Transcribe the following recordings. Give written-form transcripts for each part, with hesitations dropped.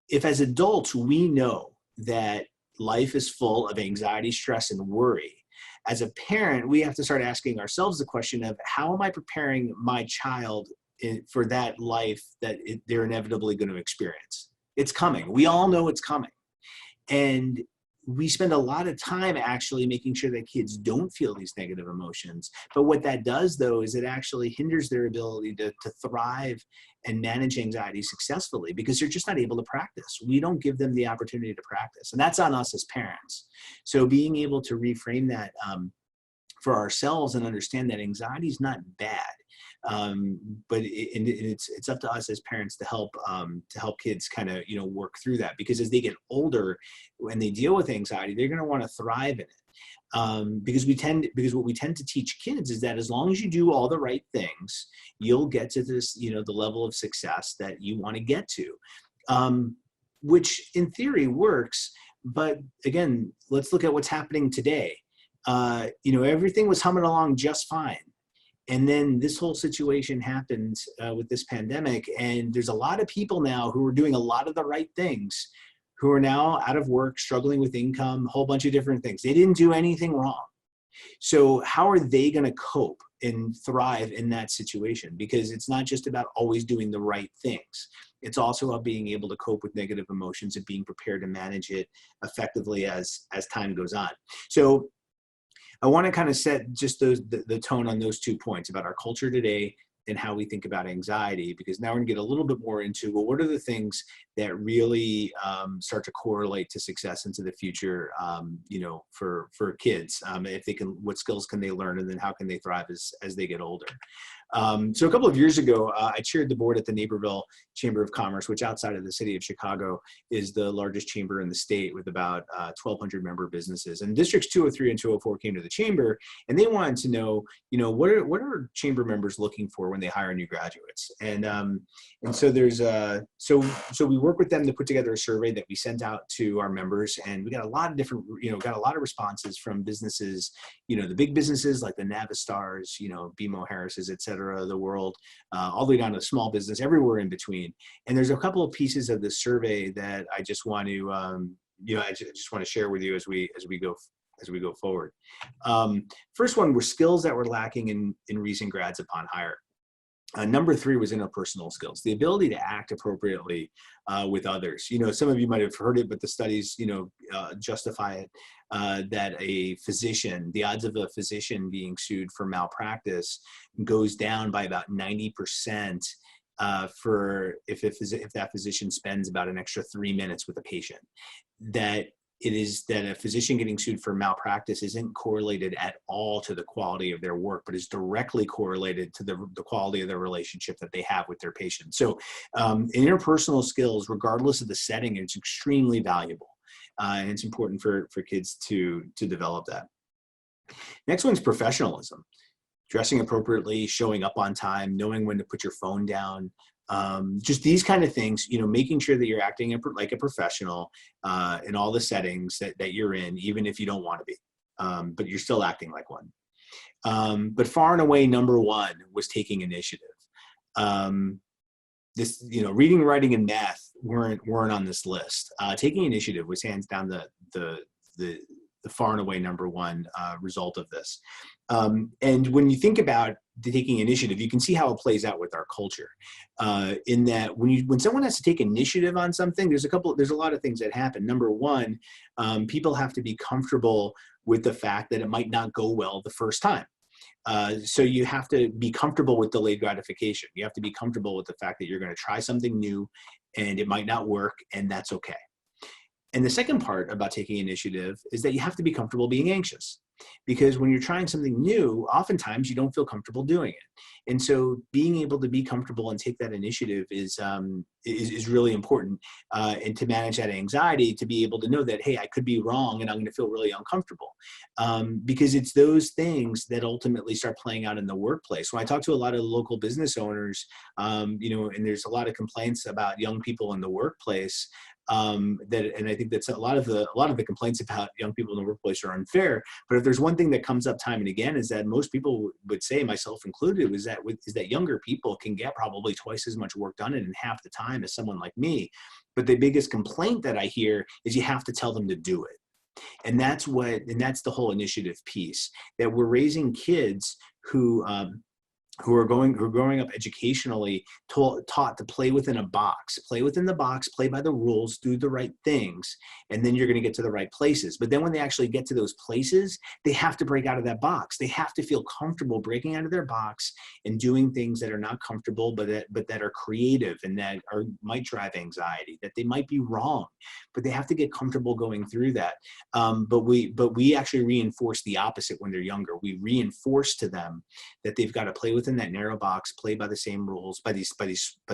if as adults, we know that life is full of anxiety, stress, and worry, as a parent, we have to start asking ourselves the question of how am I preparing my child for that life that they're inevitably going to experience? It's coming. We all know it's coming. And we spend a lot of time actually making sure that kids don't feel these negative emotions. But what that does, though, is it actually hinders their ability to thrive and manage anxiety successfully because they're just not able to practice. We don't give them the opportunity to practice. And that's on us as parents. So being able to reframe that for ourselves and understand that anxiety is not bad. But it's up to us as parents to help kids kind of, work through that, because as they get older, when they deal with anxiety, they're going to want to thrive in it. Because what we tend to teach kids is that as long as you do all the right things, you'll get to this, the level of success that you want to get to, which in theory works. But again, let's look at what's happening today. Everything was humming along just fine. And then this whole situation happened with this pandemic. And there's a lot of people now who are doing a lot of the right things who are now out of work, struggling with income, a whole bunch of different things. They didn't do anything wrong. So how are they going to cope and thrive in that situation? Because it's not just about always doing the right things. It's also about being able to cope with negative emotions and being prepared to manage it effectively as time goes on. So I want to kind of set just the tone on those 2 points about our culture today and how we think about anxiety, because now we're going to get a little bit more into, well, what are the things that really start to correlate to success into the future, for kids, if they can, what skills can they learn, and then how can they thrive as they get older. So a couple of years ago, I chaired the board at the Naperville Chamber of Commerce, which outside of the city of Chicago is the largest chamber in the state with about 1,200 member businesses. And districts 203 and 204 came to the chamber, and they wanted to know, what are chamber members looking for when they hire new graduates? And so there's so we work with them to put together a survey that we sent out to our members, and we got a lot of different, got a lot of responses from businesses, the big businesses like the Navistars, BMO Harris's, et cetera, of the world, all the way down to small business, everywhere in between. And there's a couple of pieces of the survey that I just want to, I just want to share with you as we go forward. First one were skills that were lacking in recent grads upon hire. Number 3 was interpersonal skills, the ability to act appropriately with others. Some of you might have heard it, but the studies, justify it, that the odds of a physician being sued for malpractice goes down by about 90% for if that physician spends about an extra 3 minutes with a patient. That a physician getting sued for malpractice isn't correlated at all to the quality of their work, but is directly correlated to the quality of the relationship that they have with their patients. So interpersonal skills, regardless of the setting, is extremely valuable. And it's important for kids to develop that. Next one's professionalism. Dressing appropriately, showing up on time, knowing when to put your phone down. Just these kind of things, making sure that you're acting like a professional in all the settings that you're in, even if you don't want to be, but you're still acting like one. But far and away, number 1 was taking initiative. Reading, writing, and math weren't on this list. Taking initiative was hands down the far and away number 1 result of this. And when you think about taking initiative, you can see how it plays out with our culture. In that when someone has to take initiative on something, there's a lot of things that happen. Number 1, people have to be comfortable with the fact that it might not go well the first time. So you have to be comfortable with delayed gratification. You have to be comfortable with the fact that you're going to try something new and it might not work, and that's okay. And the second part about taking initiative is that you have to be comfortable being anxious, because when you're trying something new, oftentimes you don't feel comfortable doing it. And so being able to be comfortable and take that initiative is really important. And to manage that anxiety, to be able to know that, hey, I could be wrong and I'm going to feel really uncomfortable. Because it's those things that ultimately start playing out in the workplace. When I talk to a lot of local business owners, and there's a lot of complaints about young people in the workplace, and I think that's a lot of the complaints about young people in the workplace are unfair. But if there's one thing that comes up time and again, is that most people would say, myself included, is that younger people can get probably twice as much work done in half the time time as someone like me. But the biggest complaint that I hear is you have to tell them to do it. And that's the whole initiative piece, that we're raising kids who are growing up educationally taught to play within a box, play within the box, play by the rules, do the right things, and then you're going to get to the right places. But then when they actually get to those places, they have to break out of that box. They have to feel comfortable breaking out of their box and doing things that are not comfortable, but that are creative and that might drive anxiety, that they might be wrong, but they have to get comfortable going through that. But we actually reinforce the opposite when they're younger. We reinforce to them that they've got to play within that narrow box, play by the same rules, by these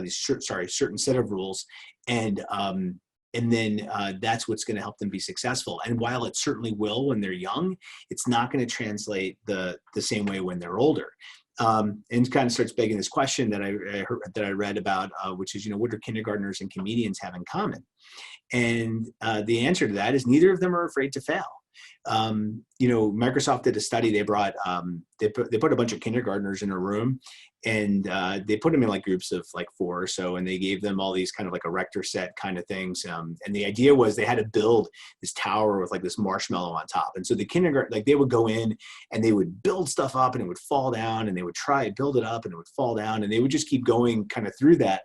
certain set of rules, and then that's what's going to help them be successful. And while it certainly will when they're young, it's not going to translate the same way when they're older. And it kind of starts begging this question that I read about, which is, what do kindergartners and comedians have in common? And the answer to that is neither of them are afraid to fail. Microsoft did a study. They brought they put a bunch of kindergartners in a room, and they put them in like groups of like 4 or so, and they gave them all these kind of like erector set kind of things. And the idea was they had to build this tower with like this marshmallow on top. And so the kindergarten, like they would go in and they would build stuff up and it would fall down, and they would try and build it up and it would fall down, and they would just keep going kind of through that.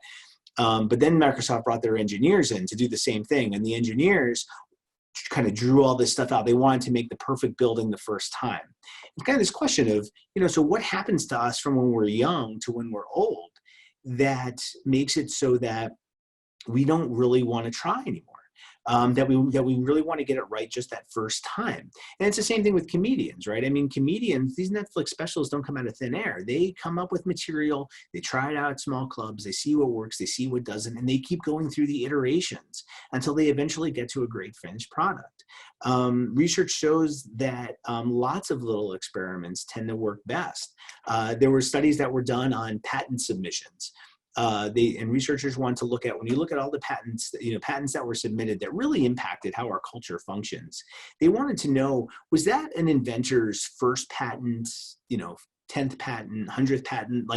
But then Microsoft brought their engineers in to do the same thing. And the engineers kind of drew all this stuff out. They wanted to make the perfect building the first time. It's kind of this question of, so what happens to us from when we're young to when we're old that makes it so that we don't really want to try anymore? That we really want to get it right just that first time. And it's the same thing with comedians, right? I mean, comedians, these Netflix specials don't come out of thin air. They come up with material, they try it out at small clubs, they see what works, they see what doesn't, and they keep going through the iterations until they eventually get to a great finished product. Research shows that lots of little experiments tend to work best. There were studies that were done on patent submissions. And researchers want to look at, when you look at all the patents, patents that were submitted that really impacted how our culture functions, they wanted to know, was that an inventor's first patent, 10th patent, 100th patent,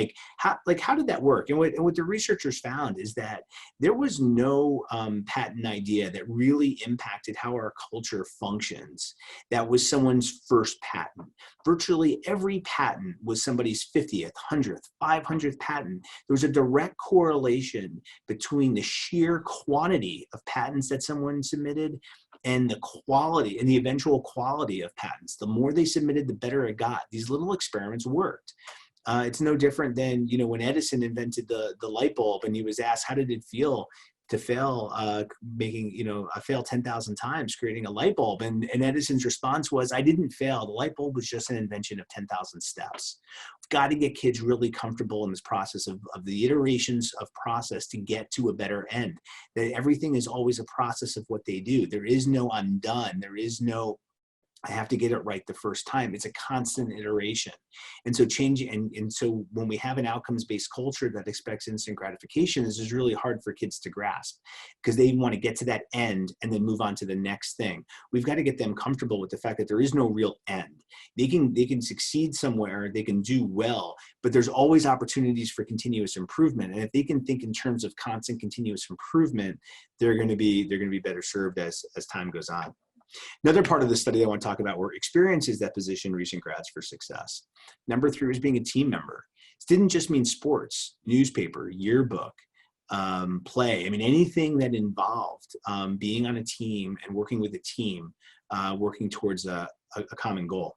how did that work? And what the researchers found is that there was no patent idea that really impacted how our culture functions that was someone's first patent. Virtually every patent was somebody's 50th, 100th, 500th patent. There was a direct correlation between the sheer quantity of patents that someone submitted and the quality and the eventual quality of patents. The more they submitted, the better it got. These little experiments worked. It's no different than, when Edison invented the light bulb and he was asked, how did it feel to fail, I failed 10,000 times creating a light bulb. And Edison's response was, I didn't fail. The light bulb was just an invention of 10,000 steps. We've got to get kids really comfortable in this process of the iterations of process to get to a better end. That everything is always a process of what they do. There is no I'm done. There is no I have to get it right the first time. It's a constant iteration. And so so when we have an outcomes-based culture that expects instant gratification, this is really hard for kids to grasp because they want to get to that end and then move on to the next thing. We've got to get them comfortable with the fact that there is no real end. They can succeed somewhere, they can do well, but there's always opportunities for continuous improvement. And if they can think in terms of constant continuous improvement, they're going to be better served as time goes on. Another part of the study I want to talk about were experiences that position recent grads for success. Number 3 was being a team member. This didn't just mean sports, newspaper, yearbook, play. I mean, anything that involved being on a team and working with a team, working towards a common goal.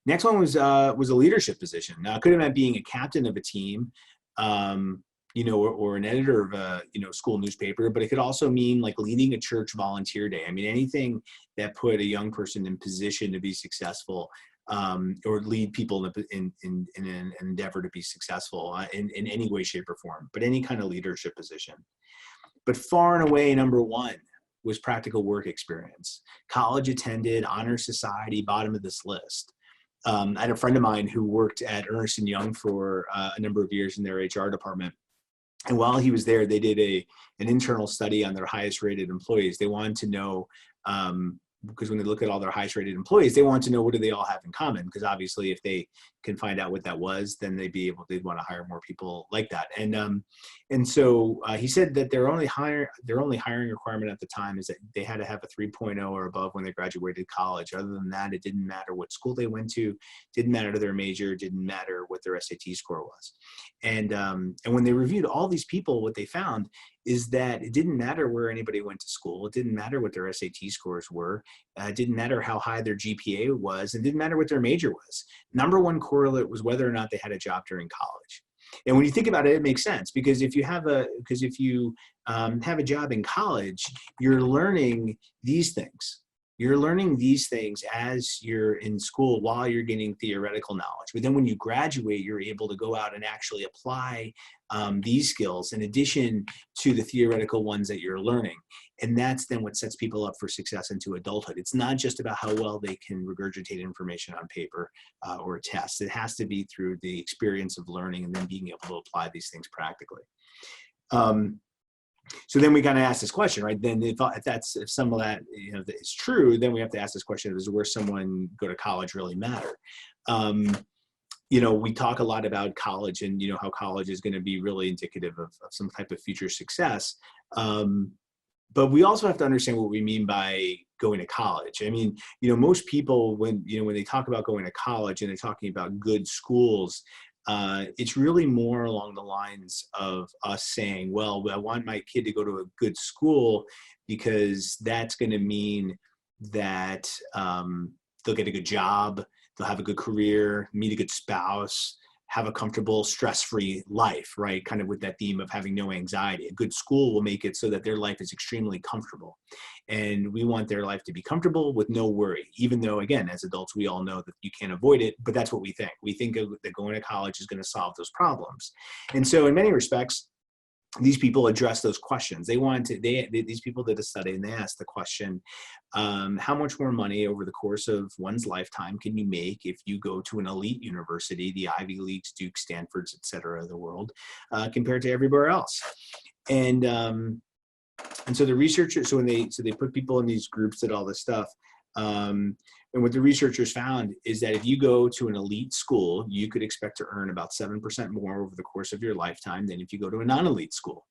Next one was a leadership position. Now, it could have meant being a captain of a team, or an editor of a, school newspaper, but it could also mean like leading a church volunteer day. I mean, anything that put a young person in position to be successful, or lead people in an endeavor to be successful in any way, shape, or form, but any kind of leadership position. But far and away, number 1 was practical work experience. College attended, honor society, bottom of this list. I had a friend of mine who worked at Ernst & Young for a number of years in their HR department. And while he was there, they did an internal study on their highest rated employees. They wanted to know because when they look at all their highest rated employees, they want to know what do they all have in common. Because obviously if they can find out what that was, then they'd want to hire more people like that. And so he said that their only hiring requirement at the time is that they had to have a 3.0 or above when they graduated college. Other than that, it didn't matter what school they went to, didn't matter their major, didn't matter what their SAT score was. And when they reviewed all these people, what they found is that it didn't matter where anybody went to school. It didn't matter what their SAT scores were. It didn't matter how high their GPA was. It didn't matter what their major was. Number one correlate was whether or not they had a job during college. And when you think about it, it makes sense, because if you have a job in college, you're learning these things. You're learning these things as you're in school while you're getting theoretical knowledge. But then when you graduate, you're able to go out and actually apply these skills in addition to the theoretical ones that you're learning. And that's then what sets people up for success into adulthood. It's not just about how well they can regurgitate information on paper or a test. It has to be through the experience of learning and then being able to apply these things practically. So then we kind of ask this question, right? Then if some of that is true, then we have to ask this question: does where someone go to college really matter? We talk a lot about college and how college is going to be really indicative of some type of future success. But we also have to understand what we mean by going to college. I mean, most people when they talk about going to college and they're talking about good schools, it's really more along the lines of us saying, well, I want my kid to go to a good school because that's going to mean that they'll get a good job, they'll have a good career, meet a good spouse, have a comfortable, stress-free life, right? Kind of with that theme of having no anxiety. A good school will make it so that their life is extremely comfortable. And we want their life to be comfortable with no worry, even though, again, as adults, we all know that you can't avoid it, but that's what we think. We think that going to college is going to solve those problems. And so in many respects, these people address those questions. These people did a study and they asked the question, how much more money over the course of one's lifetime can you make if you go to an elite university, the Ivy Leagues, Duke, Stanfords, et cetera, of the world, compared to everywhere else? And so the researchers, so they put people in these groups, did all this stuff. And what the researchers found is that if you go to an elite school, you could expect to earn about 7% more over the course of your lifetime than if you go to a non-elite school.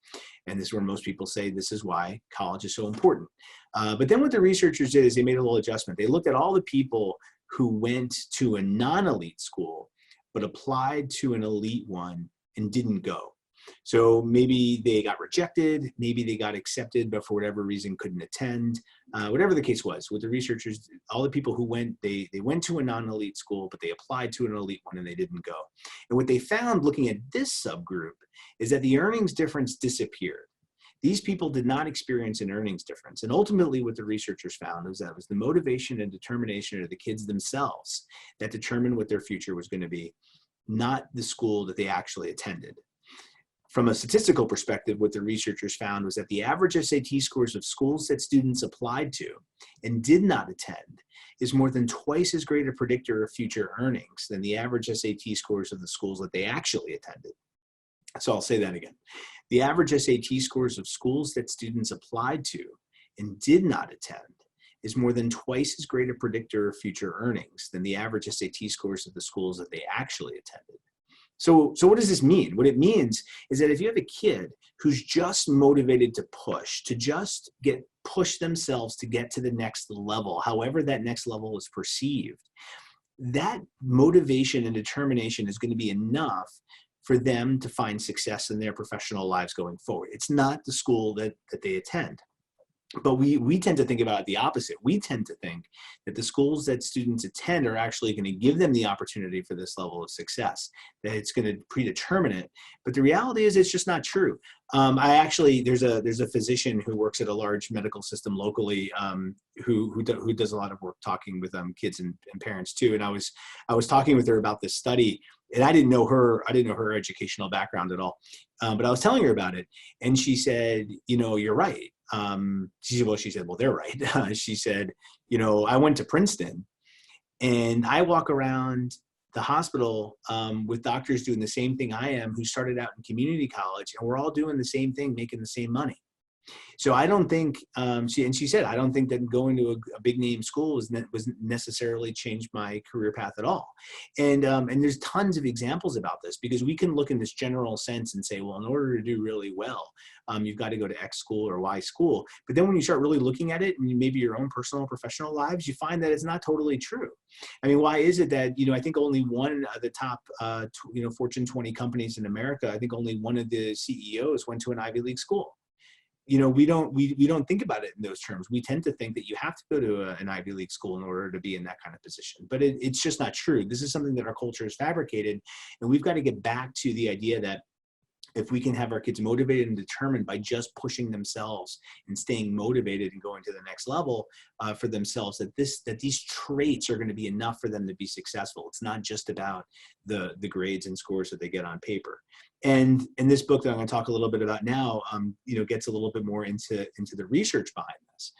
And this is where most people say this is why college is so important. But then what the researchers did is they made a little adjustment. They looked at all the people who went to a non-elite school, but applied to an elite one and didn't go. So maybe they got rejected, maybe they got accepted, but for whatever reason couldn't attend. Whatever the case was, with the researchers, all the people who went, they went to a non-elite school, but they applied to an elite one and they didn't go. And what they found looking at this subgroup is that the earnings difference disappeared. These people did not experience an earnings difference. And ultimately what the researchers found was that it was the motivation and determination of the kids themselves that determined what their future was going to be, not the school that they actually attended. From a statistical perspective, what the researchers found was that the average SAT scores of schools that students applied to and did not attend is more than twice as great a predictor of future earnings than the average SAT scores of the schools that they actually attended. So I'll say that again. The average SAT scores of schools that students applied to and did not attend is more than twice as great a predictor of future earnings than the average SAT scores of the schools that they actually attended. So what does this mean? What it means is that if you have a kid who's just motivated to just push themselves to get to the next level, however that next level is perceived, that motivation and determination is going to be enough for them to find success in their professional lives going forward. It's not the school that they attend. But we tend to think about it the opposite. We tend to think that the schools that students attend are actually going to give them the opportunity for this level of success, that it's going to predetermine it. But the reality is it's just not true. There's a physician who works at a large medical system locally who does a lot of work talking with kids and parents too. And I was talking with her about this study, and I didn't know her educational background at all. But I was telling her about it, and she said, you're right. She said, well, they're right. She said, I went to Princeton and I walk around the hospital with doctors doing the same thing I am, who started out in community college, and we're all doing the same thing, making the same money. So I don't think, she said, I don't think that going to a big name school was necessarily changed my career path at all. And there's tons of examples about this, because we can look in this general sense and say, well, in order to do really well, you've got to go to X school or Y school. But then when you start really looking at it, and maybe your own personal and professional lives, you find that it's not totally true. I mean, why is it that, I think only one of the top, Fortune 20 companies in America, I think only one of the CEOs went to an Ivy League school? We don't think about it in those terms. We tend to think that you have to go to an Ivy League school in order to be in that kind of position, but it's just not true. This is something that our culture has fabricated, and we've got to get back to the idea that if we can have our kids motivated and determined by just pushing themselves and staying motivated and going to the next level for themselves, that these traits are going to be enough for them to be successful. It's not just about the grades and scores that they get on paper. And in this book that I'm going to talk a little bit about now, gets a little bit more into the research behind this.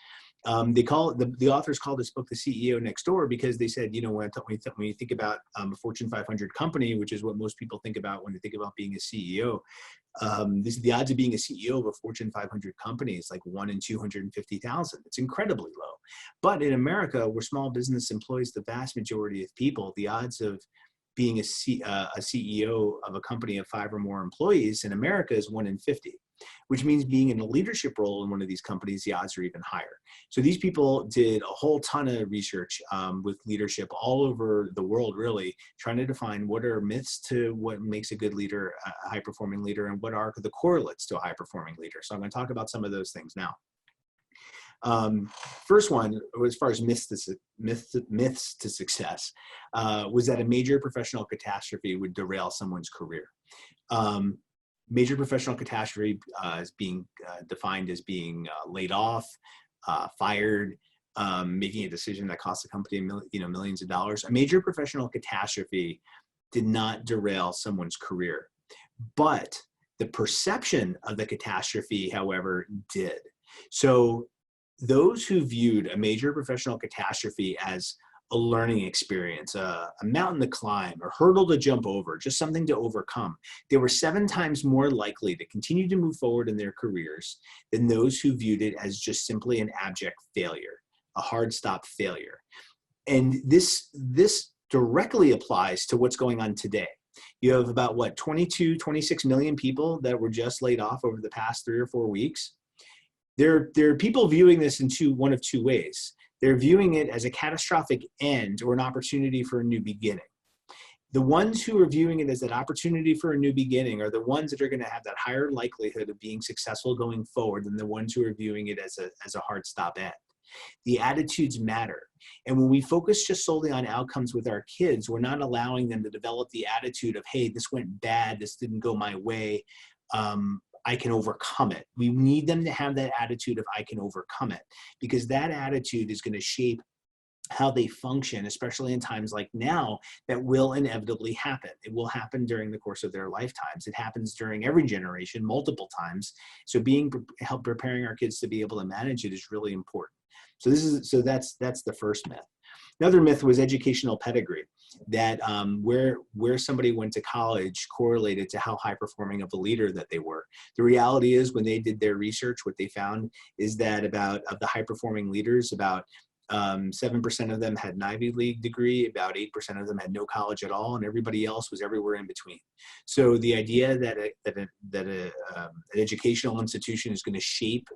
The authors call this book The CEO Next Door, because they said, when you think about a Fortune 500 company, which is what most people think about when they think about being a CEO, the odds of being a CEO of a Fortune 500 company is like 1 in 250,000. It's incredibly low. But in America, where small business employs the vast majority of people, the odds of being a CEO of a company of 5 or more employees in America is 1 in 50, which means being in a leadership role in one of these companies, the odds are even higher. So these people did a whole ton of research with leadership all over the world, really, trying to define what are myths to what makes a good leader, a high-performing leader, and what are the correlates to a high-performing leader. So I'm going to talk about some of those things now. First one, as far as myths to success, was that a major professional catastrophe would derail someone's career. Major professional catastrophe is being defined as being laid off, fired, making a decision that costs the company millions of dollars. A major professional catastrophe did not derail someone's career, but the perception of the catastrophe, however, did. So those who viewed a major professional catastrophe as a learning experience, a mountain to climb, a hurdle to jump over, just something to overcome, they were 7 times more likely to continue to move forward in their careers than those who viewed it as just simply an abject failure, a hard stop failure. And this directly applies to what's going on today. You have about 26 million people that were just laid off over the past 3 or 4 weeks. There are people viewing this in one of two ways. They're viewing it as a catastrophic end or an opportunity for a new beginning. The ones who are viewing it as an opportunity for a new beginning are the ones that are going to have that higher likelihood of being successful going forward than the ones who are viewing it as a hard stop end. The attitudes matter. And when we focus just solely on outcomes with our kids, we're not allowing them to develop the attitude of, hey, this went bad, this didn't go my way, I can overcome it. We need them to have that attitude of I can overcome it, because that attitude is going to shape how they function, especially in times like now that will inevitably happen. It will happen during the course of their lifetimes. It happens during every generation multiple times. So preparing our kids to be able to manage it is really important. So that's the first myth. Another myth was educational pedigree, that where somebody went to college correlated to how high performing of a leader that they were. The reality is, when they did their research, what they found is that of the high performing leaders, about 7% of them had an Ivy League degree, about 8% of them had no college at all, and everybody else was everywhere in between. So the idea that an educational institution is going to shape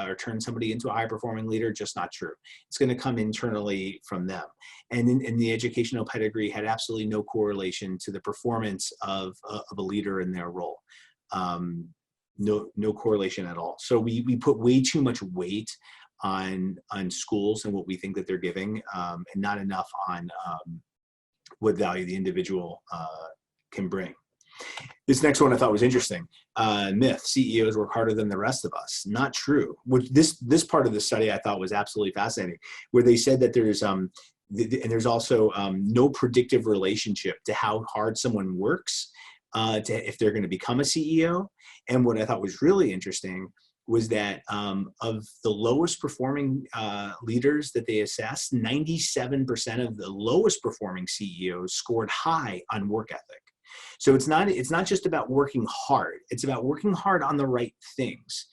or turn somebody into a high-performing leader, just not true. It's going to come internally from them. And the educational pedigree had absolutely no correlation to the performance of a leader in their role. No correlation at all. So we put way too much weight on schools and what we think that they're giving, and not enough on what value the individual can bring. This next one I thought was interesting. Myth: CEOs work harder than the rest of us. Not true. This part of the study I thought was absolutely fascinating, where they said that there's also no predictive relationship to how hard someone works if they're going to become a CEO. And what I thought was really interesting was that of the lowest performing leaders that they assessed, 97% of the lowest performing CEOs scored high on work ethic. So it's not just about working hard. It's about working hard on the right things,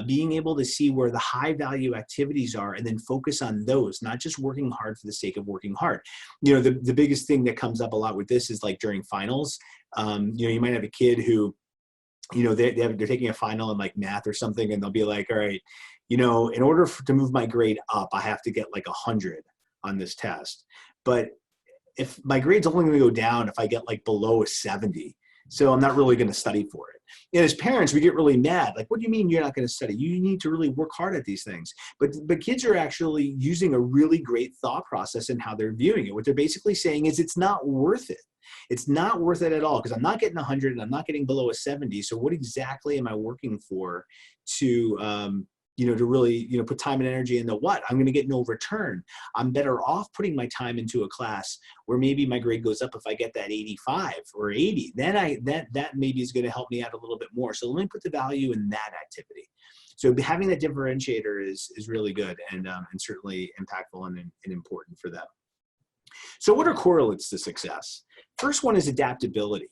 being able to see where the high value activities are and then focus on those, not just working hard for the sake of working hard. You know, the biggest thing that comes up a lot with this is like during finals, you know, you might have a kid who, you know, they're taking a final in like math or something, and they'll be like, all right, you know, in order to move my grade up, I have to get like 100 on this test. But if my grade's only going to go down if I get like below a 70, so I'm not really going to study for it. And as parents, we get really mad. Like, what do you mean you're not going to study? You need to really work hard at these things. But kids are actually using a really great thought process in how they're viewing it. What they're basically saying is it's not worth it. It's not worth it at all because I'm not getting 100 and I'm not getting below a 70. So what exactly am I working for to, you know, to really, you know, put time and energy into what? I'm going to get no return. I'm better off putting my time into a class where maybe my grade goes up if I get that 85 or 80. Then that maybe is going to help me out a little bit more. So let me put the value in that activity. So having that differentiator is really good and certainly impactful and important for them. So what are correlates to success? First one is adaptability.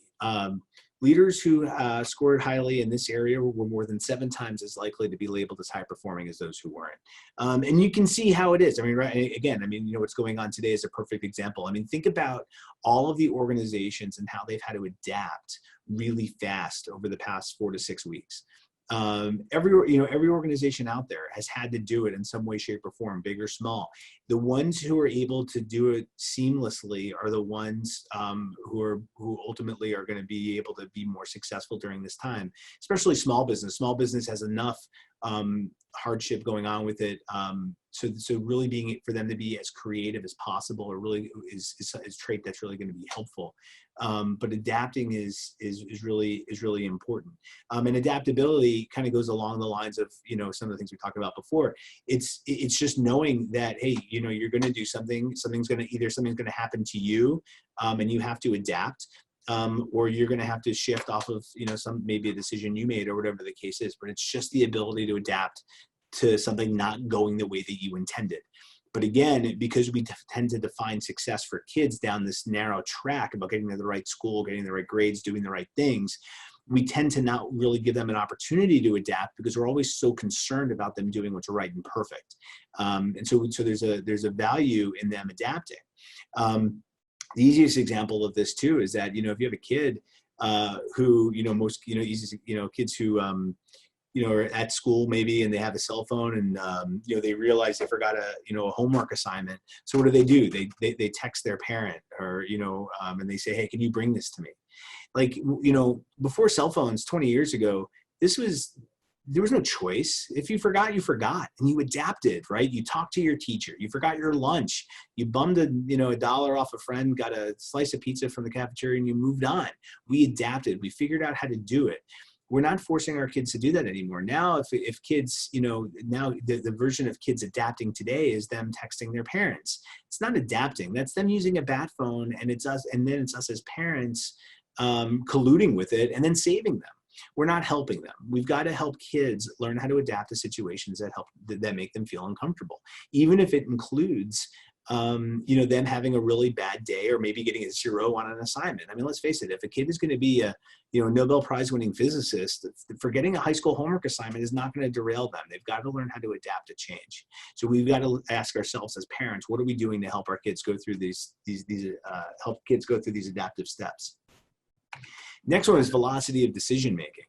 Leaders who scored highly in this area were more than 7 times as likely to be labeled as high performing as those who weren't. And you can see how it is. I mean, right, again, I mean, you know, what's going on today is a perfect example. I mean, think about all of the organizations and how they've had to adapt really fast over the past 4 to 6 weeks. Every organization out there has had to do it in some way, shape, or form, big or small. The ones who are able to do it seamlessly are the ones who ultimately are going to be able to be more successful during this time, especially small business. Small business has enough hardship going on with it. So really being for them to be as creative as possible or really is a trait that's really going to be helpful. But adapting is really important. And adaptability kind of goes along the lines of, you know, some of the things we talked about before. It's just knowing that, hey, you know, you're going to do something's going to happen to you, and you have to adapt. Or you're going to have to shift off of, you know, maybe a decision you made or whatever the case is, but it's just the ability to adapt to something not going the way that you intended. But again, because we tend to define success for kids down this narrow track about getting to the right school, getting the right grades, doing the right things, we tend to not really give them an opportunity to adapt because we're always so concerned about them doing what's right and perfect. And so there's a value in them adapting. The easiest example of this too is that, you know, if you have a kid who, you know, most, you know, easy, you know, kids who, you know, are at school maybe and they have a cell phone and, you know, they realize they forgot a homework assignment. So what do? They text their parent or, you know, and they say, hey, can you bring this to me? Like, you know, before cell phones 20 years ago, there was no choice. If you forgot, you forgot, and you adapted, right? You talked to your teacher. You forgot your lunch. You bummed $1 off a friend, got a slice of pizza from the cafeteria, and you moved on. We adapted. We figured out how to do it. We're not forcing our kids to do that anymore. Now, if kids, you know, now the version of kids adapting today is them texting their parents. It's not adapting. That's them using a bat phone, and it's us, and then it's us as parents colluding with it and then saving them. We're not helping them. We've got to help kids learn how to adapt to situations that make them feel uncomfortable, even if it includes, you know, them having a really bad day or maybe getting a 0 on an assignment. I mean, let's face it, if a kid is going to be a, you know, Nobel Prize winning physicist, forgetting a high school homework assignment is not going to derail them. They've got to learn how to adapt to change. So we've got to ask ourselves as parents, what are we doing to help our kids go through help kids go through these adaptive steps? Next one is velocity of decision making.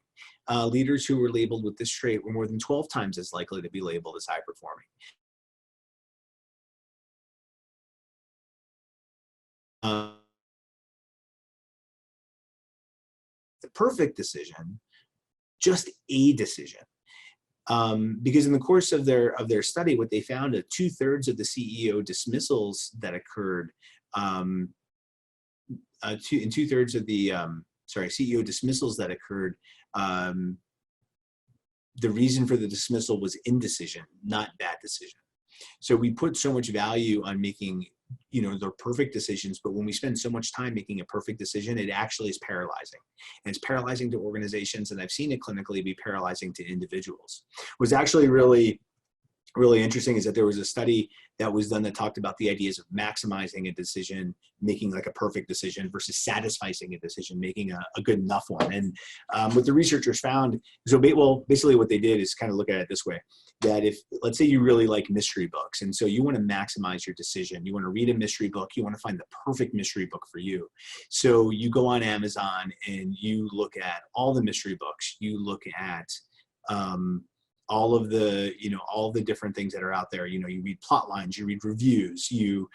Leaders who were labeled with this trait were more than 12 times as likely to be labeled as high performing. The perfect decision, just a decision. Because in the course of their study, what they found, 2/3 of the CEO dismissals that occurred, in 2/3 of the CEO dismissals that occurred, the reason for the dismissal was indecision, not bad decision. So we put so much value on making, you know, the perfect decisions, but when we spend so much time making a perfect decision, it actually is paralyzing. And it's paralyzing to organizations, and I've seen it clinically be paralyzing to individuals. It was actually really really interesting is that there was a study that was done that talked about the ideas of maximizing a decision, making like a perfect decision, versus satisfying a decision, making a good enough one. And what the researchers found, basically what they did is kind of look at it this way, that if, let's say you really like mystery books, and so you want to maximize your decision, you want to read a mystery book, you want to find the perfect mystery book for you. So you go on Amazon and you look at all the mystery books, you look at, all of the, all the different things that are out there. You read plot lines, you read reviews, you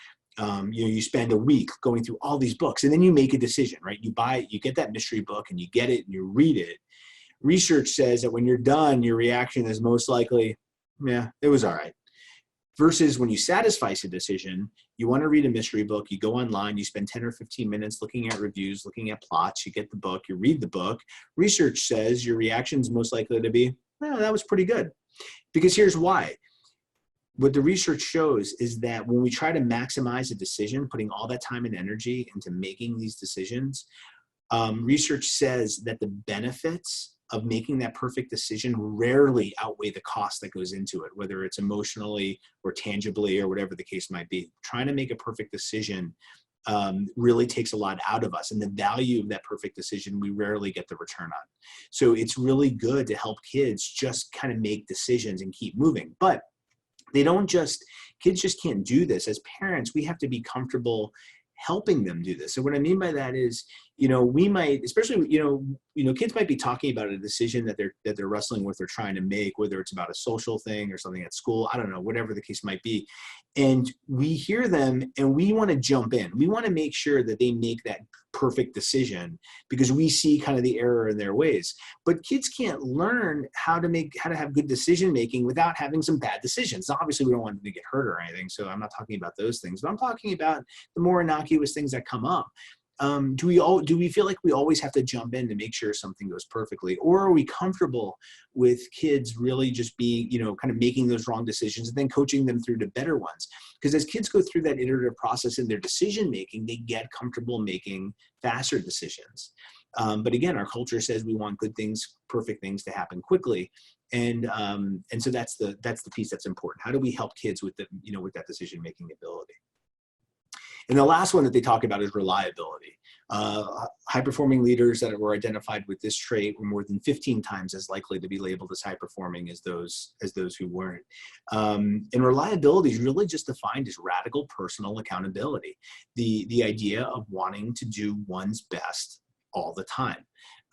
spend a week going through all these books, and then you make a decision, right? You get that mystery book and you get it and you read it. Research says that when you're done, your reaction is most likely, yeah, it was all right. Versus when you satisfy a decision, you want to read a mystery book, you go online, you spend 10 or 15 minutes looking at reviews, looking at plots, you get the book, you read the book. Research says your reaction is most likely to be, well, that was pretty good. Because here's why. What the research shows is that when we try to maximize a decision, putting all that time and energy into making these decisions, research says that the benefits of making that perfect decision rarely outweigh the cost that goes into it, whether it's emotionally or tangibly or whatever the case might be. Trying to make a perfect decision really takes a lot out of us, and the value of that perfect decision we rarely get the return on. So it's really good to help kids just kind of make decisions and keep moving. But kids just can't do this. As parents, we have to be comfortable helping them do this. So what I mean by that is, we might, especially, kids might be talking about a decision that they're wrestling with or trying to make, whether it's about a social thing or something at school, I don't know, whatever the case might be. And we hear them and we want to jump in. We want to make sure that they make that perfect decision because we see kind of the error in their ways. But kids can't learn how to have good decision making without having some bad decisions. Now, obviously, we don't want them to get hurt or anything, so I'm not talking about those things, but I'm talking about the more innocuous things that come up. Do we feel like we always have to jump in to make sure something goes perfectly, or are we comfortable with kids really just being, kind of making those wrong decisions and then coaching them through to better ones? Because as kids go through that iterative process in their decision making, they get comfortable making faster decisions. But again, our culture says we want good things, perfect things to happen quickly, and so that's the piece that's important. How do we help kids with with that decision making ability? And the last one that they talk about is reliability. High-performing leaders that were identified with this trait were more than 15 times as likely to be labeled as high-performing as those who weren't. And reliability is really just defined as radical personal accountability, the idea of wanting to do one's best all the time.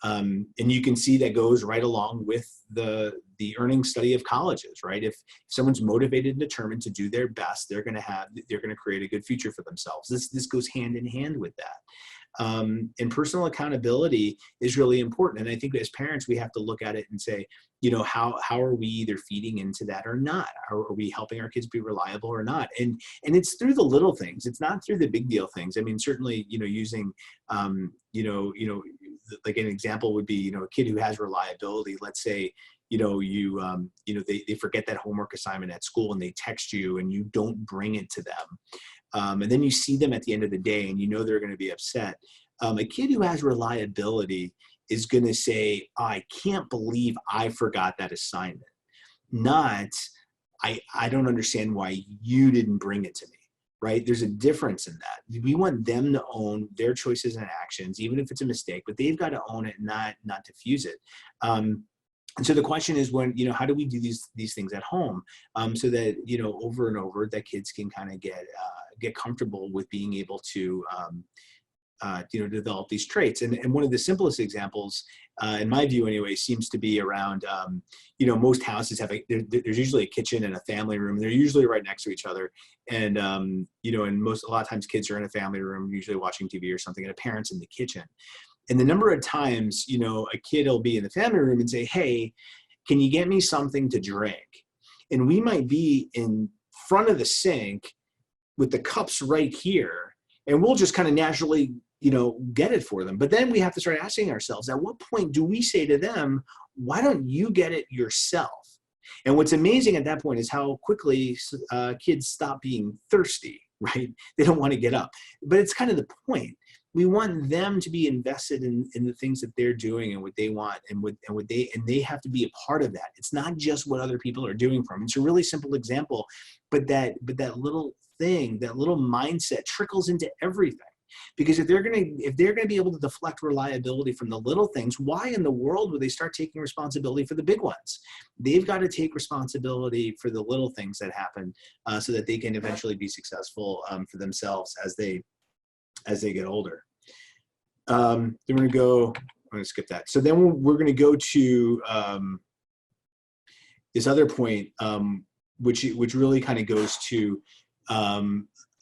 And you can see that goes right along with the earning study of colleges, right? If someone's motivated and determined to do their best, they're going to create a good future for themselves. This goes hand in hand with that. And personal accountability is really important. And I think as parents, we have to look at it and say, how are we either feeding into that or not? Are we helping our kids be reliable or not? And it's through the little things. It's not through the big deal things. I mean, certainly, using, like an example would be, a kid who has reliability. Let's say, they forget that homework assignment at school and they text you and you don't bring it to them. And then you see them at the end of the day and they're going to be upset. A kid who has reliability is going to say, I can't believe I forgot that assignment. Not, I don't understand why you didn't bring it to me, right? There's a difference in that. We want them to own their choices and actions, even if it's a mistake, but they've got to own it, not diffuse it. And so the question is, how do we do these things at home so that, over and over, that kids can kind of get comfortable with being able to, develop these traits. And one of the simplest examples, in my view anyway, seems to be around, most houses have there's usually a kitchen and a family room. They're usually right next to each other. And, and a lot of times kids are in a family room, usually watching TV or something, and a parent's in the kitchen. And the number of times, a kid will be in the family room and say, hey, can you get me something to drink? And we might be in front of the sink with the cups right here, and we'll just kind of naturally, get it for them. But then we have to start asking ourselves, at what point do we say to them, why don't you get it yourself? And what's amazing at that point is how quickly kids stop being thirsty, right? They don't want to get up. But it's kind of the point. we want them to be invested in the things that they're doing and what they want, and they have to be a part of that. It's not just what other people are doing for them. It's a really simple example, but that little thing, that little mindset trickles into everything. Because if they're gonna be able to deflect reliability from the little things, why in the world would they start taking responsibility for the big ones? They've got to take responsibility for the little things that happen, so that they can eventually be successful for themselves as they get older. I'm gonna skip that. So then we're gonna go to this other point, which really kind of goes to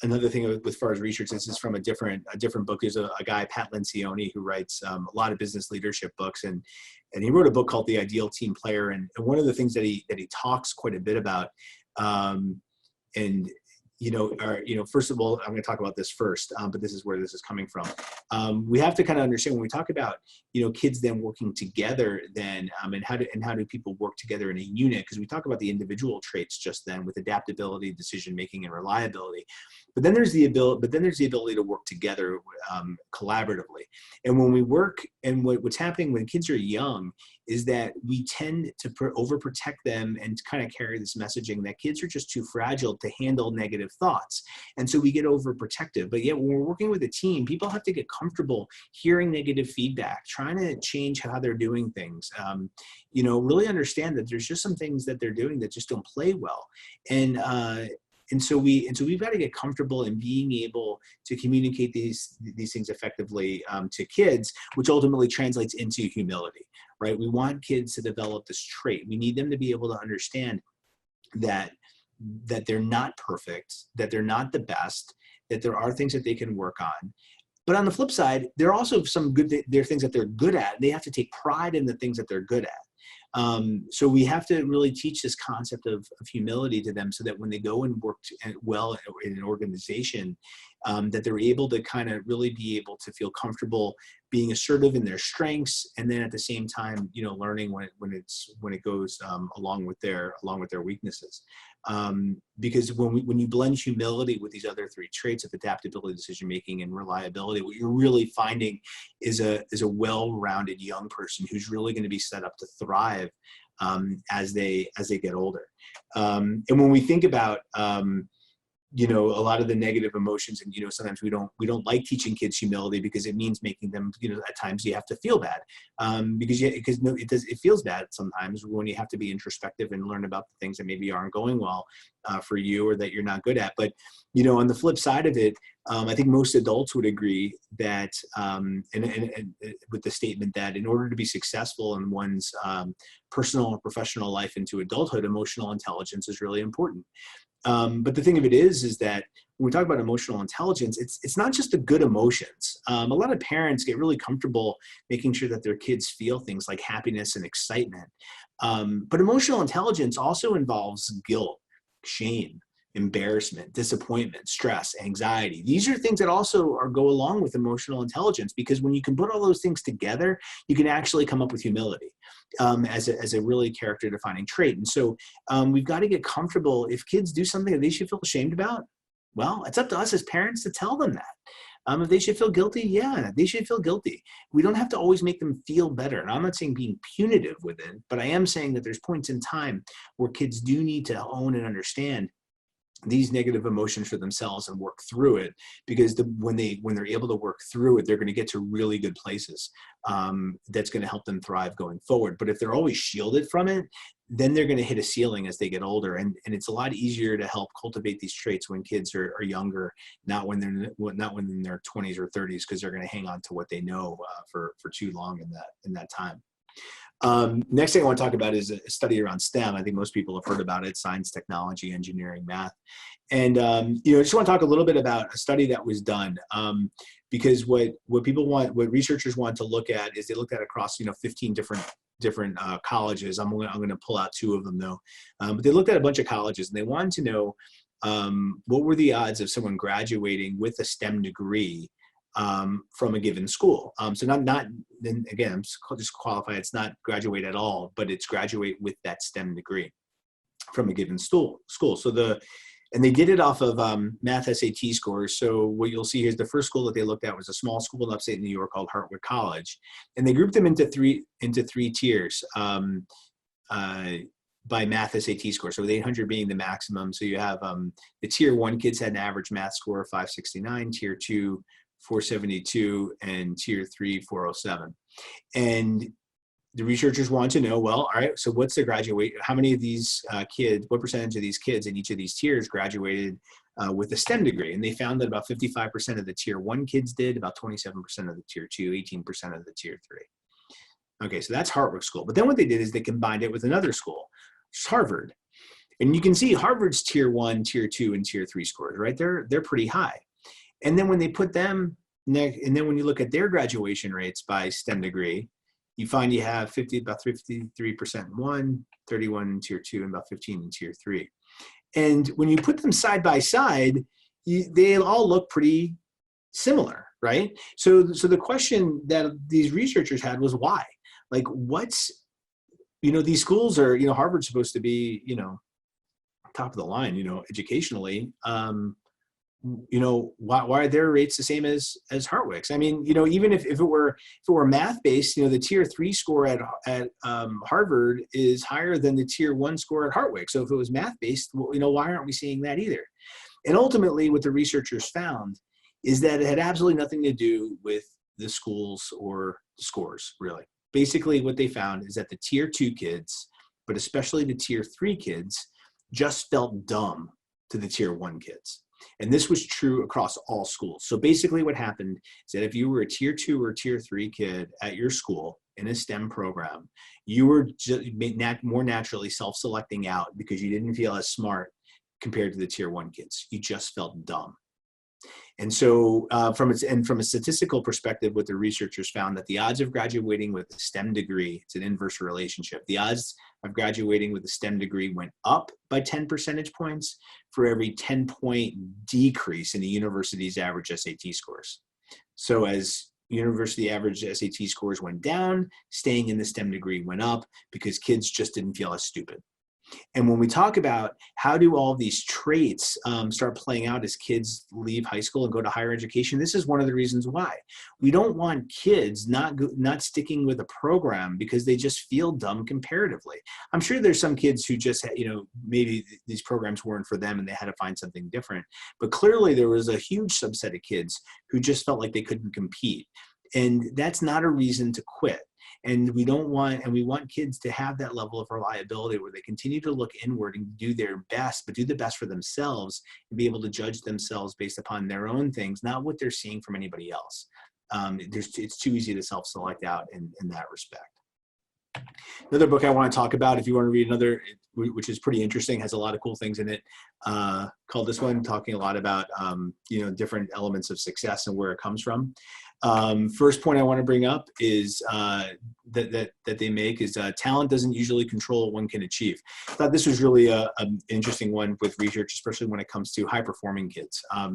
another thing with far as research. This is from a different book. There's a guy, Pat Lencioni, who writes a lot of business leadership books, and he wrote a book called The Ideal Team Player. And one of the things that he talks quite a bit about, and first of all, I'm going to talk about this first, but this is where this is coming from. We have to kind of understand when we talk about, kids then working together then, and how do people work together in a unit? Because we talk about the individual traits just then with adaptability, decision-making, and reliability. But then there's the ability to work together collaboratively. And when we work, and what's happening when kids are young is that we tend to overprotect them and kind of carry this messaging that kids are just too fragile to handle negative thoughts. And so we get overprotective. But yet when we're working with a team, people have to get comfortable hearing negative feedback, trying to change how they're doing things, really understand that there's just some things that they're doing that just don't play well. And so we've got to get comfortable in being able to communicate these things effectively to kids, which ultimately translates into humility, right? We want kids to develop this trait. We need them to be able to understand that they're not perfect, that they're not the best, that there are things that they can work on. But on the flip side, there are also there are things that they're good at. They have to take pride in the things that they're good at. So we have to really teach this concept of humility to them so that when they go and work well in an organization, that they're able to kind of really be able to feel comfortable being assertive in their strengths, and then at the same time, learning when it goes along with their weaknesses. Because when you blend humility with these other three traits of adaptability, decision making, and reliability, what you're really finding is a well-rounded young person who's really going to be set up to thrive as they get older. And when we think about a lot of the negative emotions, and sometimes we don't like teaching kids humility because it means making them, at times you have to feel bad, because it feels bad sometimes when you have to be introspective and learn about the things that maybe aren't going well for you, or that you're not good at. But on the flip side of it, I think most adults would agree that, and with the statement that in order to be successful in one's personal and professional life into adulthood, emotional intelligence is really important. But the thing of it is that when we talk about emotional intelligence, it's not just the good emotions. A lot of parents get really comfortable making sure that their kids feel things like happiness and excitement. But emotional intelligence also involves guilt, shame, embarrassment, disappointment, stress, anxiety. These are things that also go along with emotional intelligence, because when you can put all those things together, you can actually come up with humility as a really character defining trait. And so we've got to get comfortable. If kids do something that they should feel ashamed about, well, it's up to us as parents to tell them that. If they should feel guilty, yeah, they should feel guilty. We don't have to always make them feel better. And I'm not saying being punitive with it, but I am saying that there's points in time where kids do need to own and understand these negative emotions for themselves and work through it, because when they're able to work through it, they're going to get to really good places. That's going to help them thrive going forward. But if they're always shielded from it, then they're going to hit a ceiling as they get older. And it's a lot easier to help cultivate these traits when kids are younger, not when they're in their 20s or 30s, because they're going to hang on to what they know for too long in that time. Next thing I want to talk about is a study around STEM. I think most people have heard about it: science, technology, engineering, math. And I just want to talk a little bit about a study that was done, because what researchers want to look at is they looked at across 15 different colleges. I'm going to pull out two of them though, but they looked at a bunch of colleges, and they wanted to know what were the odds of someone graduating with a STEM degree from a given school. So not then again, just qualify, it's not graduate at all, but it's graduate with that STEM degree from a given school. So And they did it off of math SAT scores. So what you'll see here is the first school that they looked at was a small school in upstate New York called Hartwick College. And they grouped them into three tiers by math SAT score. So with 800 being the maximum. So you have the tier 1 kids had an average math score of 569, tier 2, 472, and tier 3, 407. And the researchers want to know, well, all right, so what's the how many of these kids, what percentage of these kids in each of these tiers graduated with a STEM degree? And they found that about 55% of the tier 1 kids did, about 27% of the tier 2, 18% of the tier 3. Okay, so that's Hartwick School. But then what they did is they combined it with another school, which is Harvard. And you can see Harvard's tier 1, tier 2, and tier 3 scores, right? They're pretty high. And then when they put them next, and then when you look at their graduation rates by STEM degree, you find you have about 53% in 1, 31 in tier 2, and about 15 in tier 3. And when you put them side by side, they all look pretty similar, right? So the question that these researchers had was why? Like, what's, these schools are, Harvard's supposed to be, top of the line, educationally. Why are their rates the same as Hartwick's? I mean, even if it were math based, the tier 3 score at Harvard is higher than the tier 1 score at Hartwick. So if it was math based, why aren't we seeing that either? And ultimately, what the researchers found is that it had absolutely nothing to do with the schools or the scores, really. Basically, what they found is that the tier 2 kids, but especially the tier 3 kids, just felt dumb to the tier 1 kids. And this was true across all schools. So basically what happened is that if you were a tier 2 or tier 3 kid at your school in a STEM program, you were just more naturally self-selecting out because you didn't feel as smart compared to the tier 1 kids. You just felt dumb. And so from a statistical perspective, what the researchers found that the odds of graduating with a STEM degree, it's an inverse relationship. The odds of graduating with a STEM degree went up by 10 percentage points for every 10-point decrease in the university's average SAT scores. So as university average SAT scores went down, staying in the STEM degree went up because kids just didn't feel as stupid. And when we talk about how do all these traits start playing out as kids leave high school and go to higher education, this is one of the reasons why. We don't want kids not sticking with a program because they just feel dumb comparatively. I'm sure there's some kids who just, maybe these programs weren't for them and they had to find something different. But clearly there was a huge subset of kids who just felt like they couldn't compete. And that's not a reason to quit. And we want kids to have that level of reliability where they continue to look inward and do their best, but do the best for themselves and be able to judge themselves based upon their own things, not what they're seeing from anybody else. It's too easy to self-select out in that respect. Another book I want to talk about, if you want to read another, which is pretty interesting, has a lot of cool things in it, called this one, talking a lot about, different elements of success and where it comes from. First point I want to bring up is that they make is talent doesn't usually control what one can achieve. I thought this was really an interesting one with research, especially when it comes to high performing kids. A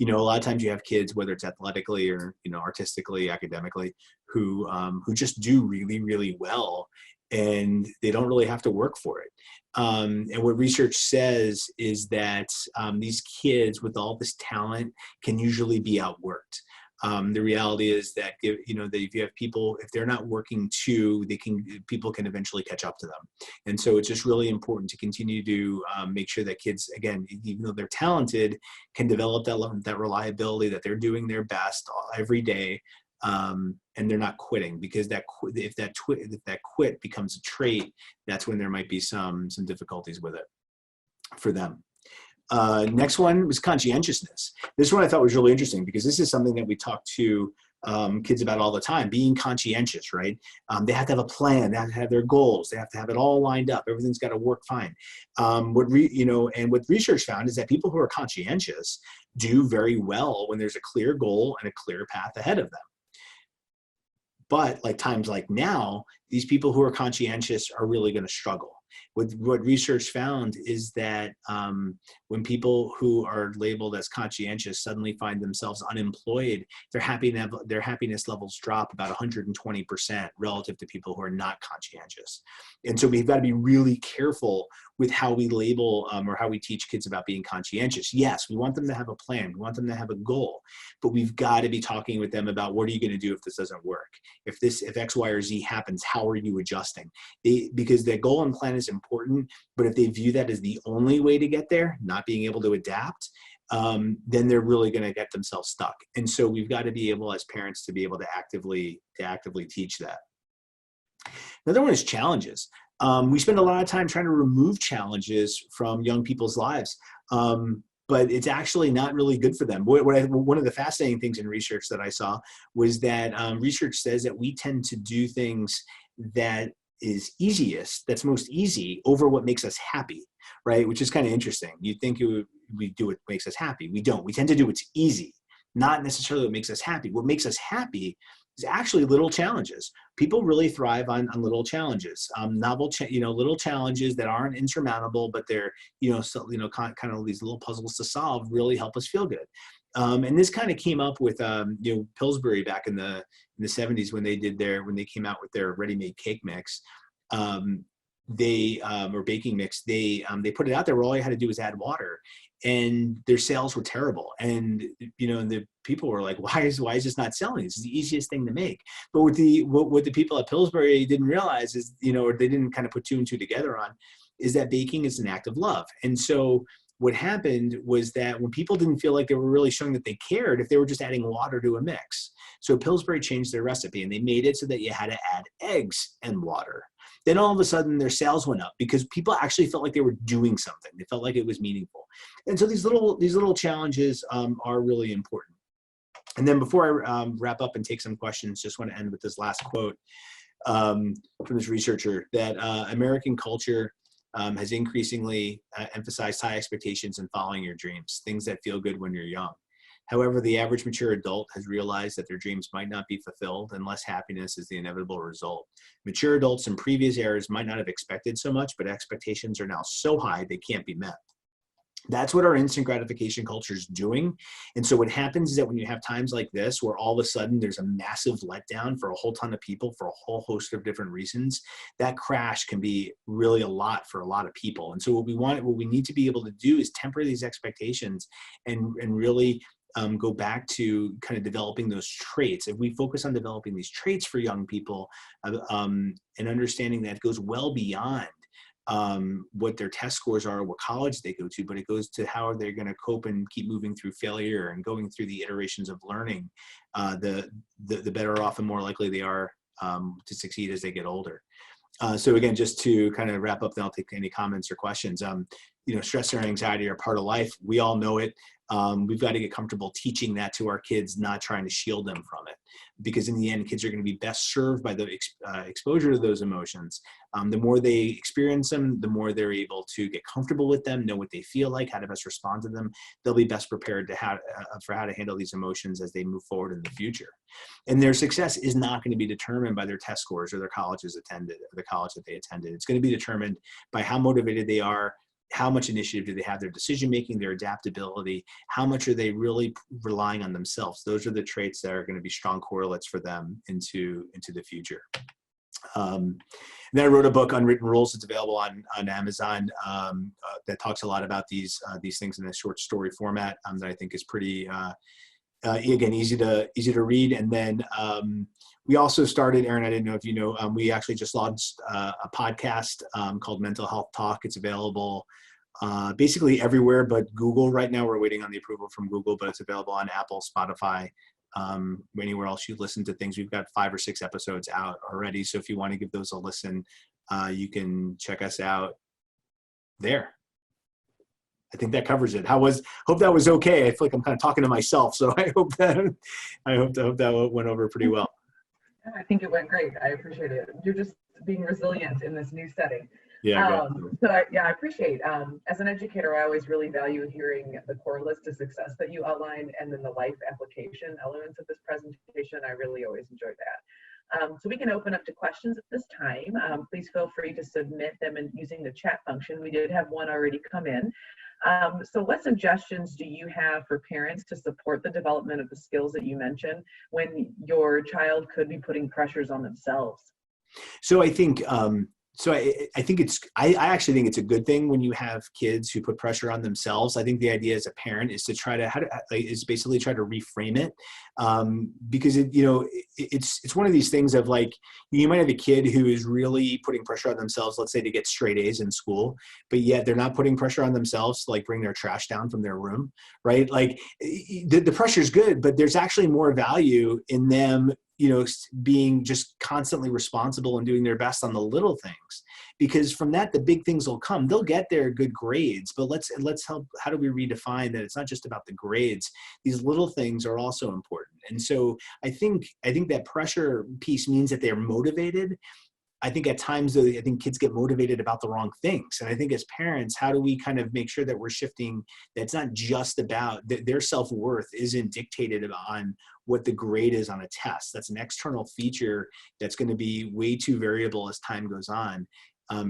lot of times you have kids, whether it's athletically or artistically, academically, who just do really, really well, and they don't really have to work for it. And what research says is that these kids with all this talent can usually be outworked. The reality is that that if you have people, if they're not working too, people can eventually catch up to them. And so it's just really important to continue to make sure that kids, again, even though they're talented, can develop that reliability, that they're doing their best every day, and they're not quitting, because if that quit becomes a trait, that's when there might be some difficulties with it for them. Next one was conscientiousness. This one I thought was really interesting because this is something that we talk to kids about all the time, being conscientious, right? They have to have a plan, they have to have their goals, they have to have it all lined up, everything's got to work fine. And what research found is that people who are conscientious do very well when there's a clear goal and a clear path ahead of them. But like times like now, these people who are conscientious are really going to struggle. what research found is that when people who are labeled as conscientious suddenly find themselves unemployed, their happiness levels drop about 120% relative to people who are not conscientious. And so we've got to be really careful with how we label or how we teach kids about being conscientious. Yes, we want them to have a plan. We want them to have a goal, but we've got to be talking with them about, what are you going to do if this doesn't work? If X, Y, or Z happens, how are you adjusting? Because the goal and plan is important, but if they view that as the only way to get there, not being able to adapt, then they're really going to get themselves stuck. And so we've got to be able, as parents, to be able to actively teach that. Another one is challenges. We spend a lot of time trying to remove challenges from young people's lives, but it's actually not really good for them. One of the fascinating things in research that I saw was that research says that we tend to do things that is easiest, that's most easy, over what makes us happy, right? Which is kind of interesting. You'd think we do what makes us happy. We don't. We tend to do what's easy, not necessarily what makes us happy. What makes us happy is actually little challenges. People really thrive on little challenges, little challenges that aren't insurmountable, but they're, kind of these little puzzles to solve really help us feel good. And this kind of came up with, Pillsbury back in the 70s when they came out with their ready-made cake mix. Or baking mix, they put it out there where all you had to do was add water, and their sales were terrible. And the people were like, why is this not selling? It's the easiest thing to make. But what the people at Pillsbury didn't realize is, or they didn't kind of put two and two together on, is that baking is an act of love. And so what happened was that when people didn't feel like they were really showing that they cared, if they were just adding water to a mix. So Pillsbury changed their recipe, and they made it so that you had to add eggs and water. Then all of a sudden their sales went up because people actually felt like they were doing something. They felt like it was meaningful. And so these little challenges are really important. And then before I wrap up and take some questions, just want to end with this last quote from this researcher, that American culture has increasingly emphasized high expectations and following your dreams, things that feel good when you're young. However, the average mature adult has realized that their dreams might not be fulfilled unless happiness is the inevitable result. Mature adults in previous eras might not have expected so much, but expectations are now so high they can't be met. That's what our instant gratification culture is doing. And so what happens is that when you have times like this, where all of a sudden there's a massive letdown for a whole ton of people for a whole host of different reasons, that crash can be really a lot for a lot of people. And so what we need to be able to do is temper these expectations and really go back to kind of developing those traits. If we focus on developing these traits for young people, and understanding that goes well beyond what their test scores are, what college they go to, but it goes to how they're going to cope and keep moving through failure and going through the iterations of learning, the better off and more likely they are to succeed as they get older. So again, just to kind of wrap up, then I'll take any comments or questions. Stress or anxiety are part of life. We all know it. We've got to get comfortable teaching that to our kids, not trying to shield them from it. Because in the end, kids are going to be best served by the exposure to those emotions. The more they experience them, the more they're able to get comfortable with them, know what they feel like, how to best respond to them. They'll be best prepared for how to handle these emotions as they move forward in the future. And their success is not going to be determined by their test scores or their colleges attended, or the college that they attended. It's going to be determined by how motivated they are, how much initiative do they have, their decision-making, their adaptability, how much are they really relying on themselves. Those are the traits that are going to be strong correlates for them into the future. And then I wrote a book, Unwritten Rules. It's available on Amazon, that talks a lot about these things in a short story format, that I think is pretty, again, easy to read. And then we also started, Aaron, I didn't know if you know, we actually just launched a podcast called Mental Health Talk. It's available basically everywhere but Google. Right now we're waiting on the approval from Google, but it's available on Apple, Spotify, anywhere else you listen to things. We've got 5 or 6 episodes out already. So if you want to give those a listen, you can check us out there. I think that covers it. Hope that was okay. I feel like I'm kind of talking to myself, so I hope that went over pretty well. I think it went great. I appreciate it. You're just being resilient in this new setting. Yeah. I appreciate. As an educator, I always really value hearing the core list of success that you outlined, and then the life application elements of this presentation. I really always enjoyed that. So we can open up to questions at this time. Please feel free to submit them using the chat function. We did have one already come in. So what suggestions do you have for parents to support the development of the skills that you mentioned when your child could be putting pressures on themselves? So I think, I actually think it's a good thing when you have kids who put pressure on themselves. I think the idea as a parent is to try to, is basically try to reframe it. Because it's one of these things of like, you might have a kid who is really putting pressure on themselves, let's say to get straight A's in school, but yet they're not putting pressure on themselves to like bring their trash down from their room, right? Like the pressure is good, but there's actually more value in them being just constantly responsible and doing their best on the little things, because from that, the big things will come. They'll get their good grades, but let's help. How do we redefine that? It's not just about the grades. These little things are also important. And so I think that pressure piece means that they're motivated. I think at times, though, I think kids get motivated about the wrong things. And I think as parents, how do we kind of make sure that we're shifting, that's not just about their self-worth isn't dictated on what the grade is on a test. That's an external feature that's going to be way too variable as time goes on.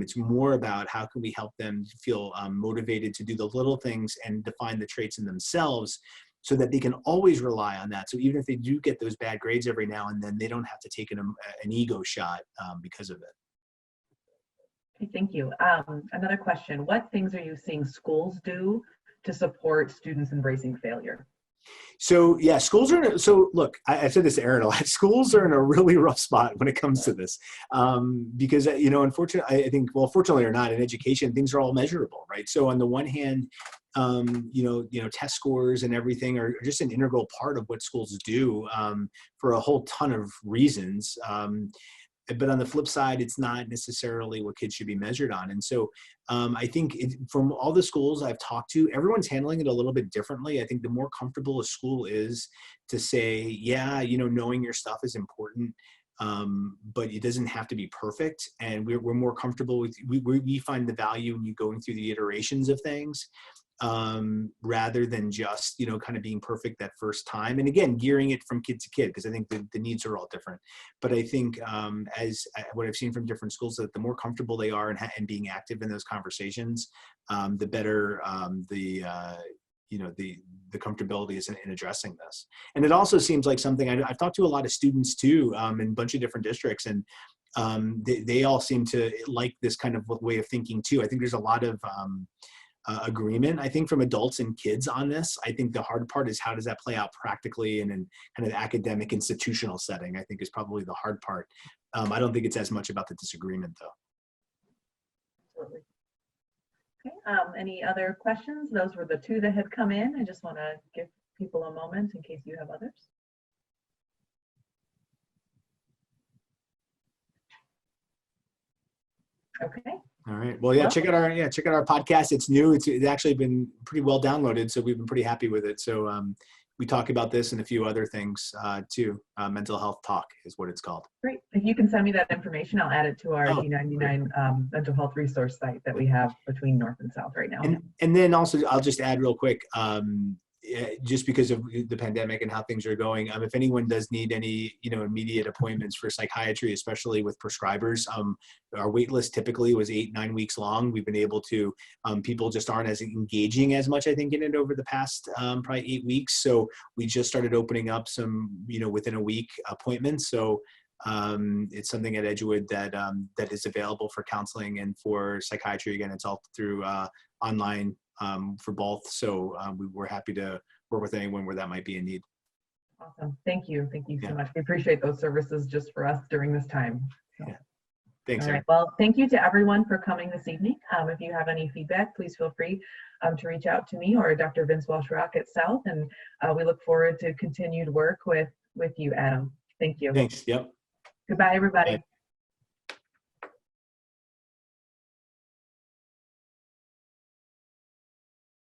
It's more about how can we help them feel motivated to do the little things and define the traits in themselves, so that they can always rely on that. So even if they do get those bad grades every now and then, they don't have to take an ego shot because of it. Okay, thank you. Another question. What things are you seeing schools do to support students embracing failure? So yeah, schools are, so look, I said this to Aaron a lot, schools are in a really rough spot when it comes to this. Because, unfortunately, I think, well, fortunately or not, in education, things are all measurable, right? So on the one hand, test scores and everything are just an integral part of what schools do for a whole ton of reasons. But on the flip side, it's not necessarily what kids should be measured on. And so I think from all the schools I've talked to, everyone's handling it a little bit differently. I think the more comfortable a school is to say, yeah, knowing your stuff is important, but it doesn't have to be perfect. And we're more comfortable with, we find the value in you going through the iterations of things, rather than just, kind of being perfect that first time. And again, gearing it from kid to kid, because I think the needs are all different. But I think as what I've seen from different schools, that the more comfortable they are in being active in those conversations, the better the comfortability is in addressing this. And it also seems like something I've talked to a lot of students too, in a bunch of different districts, and they all seem to like this kind of way of thinking too. I think there's a lot of agreement, I think, from adults and kids on this. I think the hard part is how does that play out practically and in kind of academic institutional setting, I think is probably the hard part. I don't think it's as much about the disagreement though. Absolutely. Okay, any other questions? Those were the two that had come in. I just want to give people a moment in case you have others. Okay. All right. Well, yeah, check out our podcast. It's new. It's actually been pretty well downloaded, so we've been pretty happy with it. So we talk about this and a few other things too. Mental health talk is what it's called. Great. If you can send me that information, I'll add it to our D99 mental health resource site that we have between North and South right now. And then also, I'll just add real quick, just because of the pandemic and how things are going, if anyone does need any, immediate appointments for psychiatry, especially with prescribers, our wait list typically was 8-9 weeks long. We've been able to, people just aren't as engaging as much, I think, in it over the past probably 8 weeks. So we just started opening up some, within a week appointments. So it's something at Edgewood that is available for counseling and for psychiatry. Again, it's all through online for both. So we're happy to work with anyone where that might be in need. Awesome. Thank you. Thank you so much. We appreciate those services just for us during this time. So. Yeah. Thanks. All right. Well, thank you to everyone for coming this evening. If you have any feedback, please feel free to reach out to me or Dr. Vince Walsh-Rock at South. And we look forward to continued work with you, Adam. Thank you. Thanks. Yep. Goodbye, everybody. Bye.